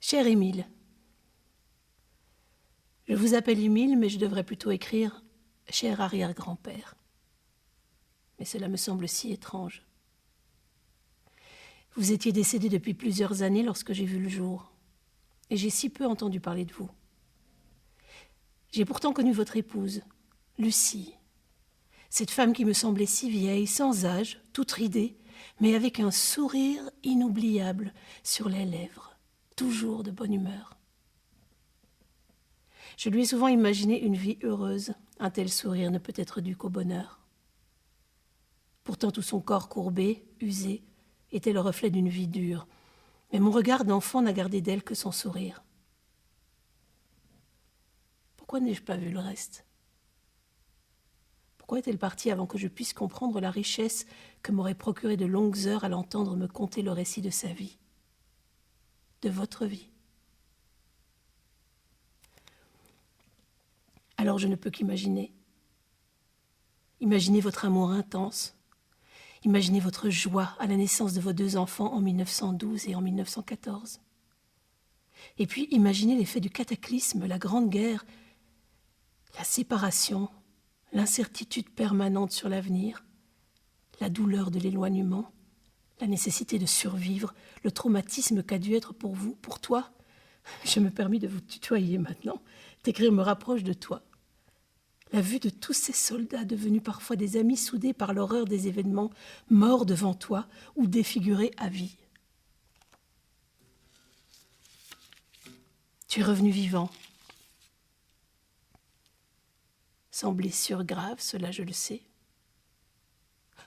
Cher Émile, je vous appelle Émile, mais je devrais plutôt écrire « cher arrière-grand-père ». Mais cela me semble si étrange. Vous étiez décédé depuis plusieurs années lorsque j'ai vu le jour, et j'ai si peu entendu parler de vous. J'ai pourtant connu votre épouse, Lucie, cette femme qui me semblait si vieille, sans âge, toute ridée, mais avec un sourire inoubliable sur les lèvres, toujours de bonne humeur. Je lui ai souvent imaginé une vie heureuse, un tel sourire ne peut être dû qu'au bonheur. Pourtant tout son corps courbé, usé, était le reflet d'une vie dure, mais mon regard d'enfant n'a gardé d'elle que son sourire. Pourquoi n'ai-je pas vu le reste ? Pourquoi est-elle partie avant que je puisse comprendre la richesse que m'auraient procuré de longues heures à l'entendre me conter le récit de sa vie, de votre vie ? Alors je ne peux qu'imaginer. Imaginez votre amour intense. Imaginez votre joie à la naissance de vos 2 enfants en 1912 et en 1914. Et puis imaginez l'effet du cataclysme, la Grande Guerre, la séparation, l'incertitude permanente sur l'avenir, la douleur de l'éloignement, la nécessité de survivre, le traumatisme qu'a dû être pour vous, pour toi. Je me permets de vous tutoyer maintenant. T'écrire me rapproche de toi. La vue de tous ces soldats devenus parfois des amis soudés par l'horreur des événements, morts devant toi ou défigurés à vie. Tu es revenu vivant. Sans blessure grave, cela je le sais.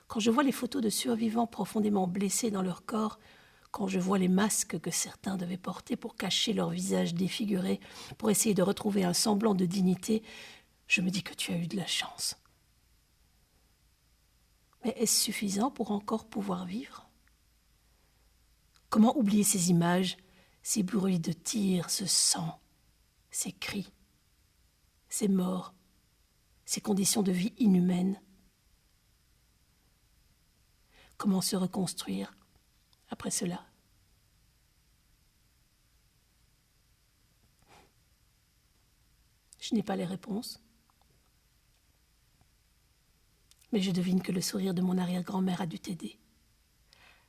Quand je vois les photos de survivants profondément blessés dans leur corps, quand je vois les masques que certains devaient porter pour cacher leur visage défiguré, pour essayer de retrouver un semblant de dignité, je me dis que tu as eu de la chance. Mais est-ce suffisant pour encore pouvoir vivre ? Comment oublier ces images, ces bruits de tirs, ce sang, ces cris, ces morts, ces conditions de vie inhumaines ? Comment se reconstruire après cela ? Je n'ai pas les réponses. Mais je devine que le sourire de mon arrière-grand-mère a dû t'aider,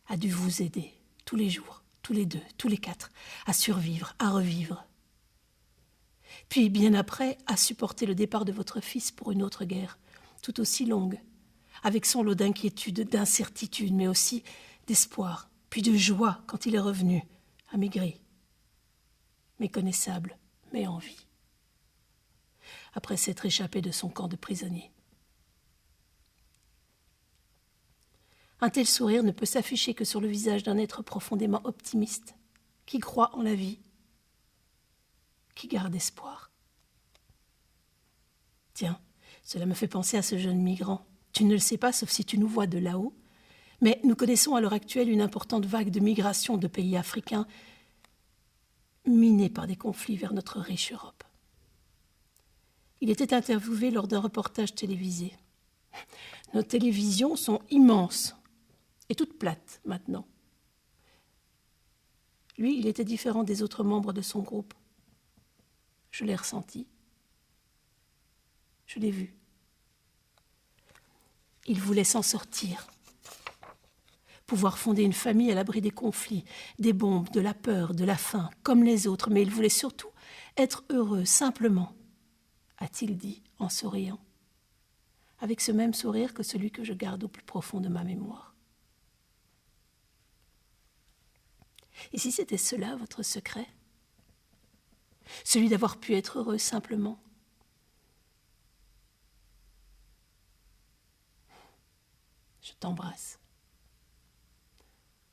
a dû vous aider, tous les jours, tous les 2, tous les 4, à survivre, à revivre. Puis, bien après, à supporter le départ de votre fils pour une autre guerre, tout aussi longue, avec son lot d'inquiétude, d'incertitude, mais aussi d'espoir, puis de joie quand il est revenu, amaigri, méconnaissable, mais en vie, après s'être échappé de son camp de prisonnier. Un tel sourire ne peut s'afficher que sur le visage d'un être profondément optimiste, qui croit en la vie, qui garde espoir. Tiens, cela me fait penser à ce jeune migrant. Tu ne le sais pas, sauf si tu nous vois de là-haut, mais nous connaissons à l'heure actuelle une importante vague de migration de pays africains minés par des conflits vers notre riche Europe. Il était interviewé lors d'un reportage télévisé. Nos télévisions sont immenses et toutes plates maintenant. Lui, il était différent des autres membres de son groupe. Je l'ai ressenti. Je l'ai vu. Il voulait s'en sortir. Pouvoir fonder une famille à l'abri des conflits, des bombes, de la peur, de la faim, comme les autres, mais il voulait surtout être heureux, simplement, a-t-il dit en souriant, avec ce même sourire que celui que je garde au plus profond de ma mémoire. Et si c'était cela, votre secret ? Celui d'avoir pu être heureux simplement ? Je t'embrasse.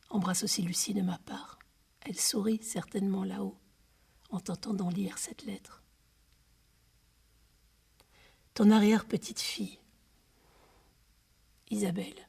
Embrasse aussi Lucie de ma part. Elle sourit certainement là-haut, en t'entendant lire cette lettre. Ton arrière-petite-fille, Isabelle.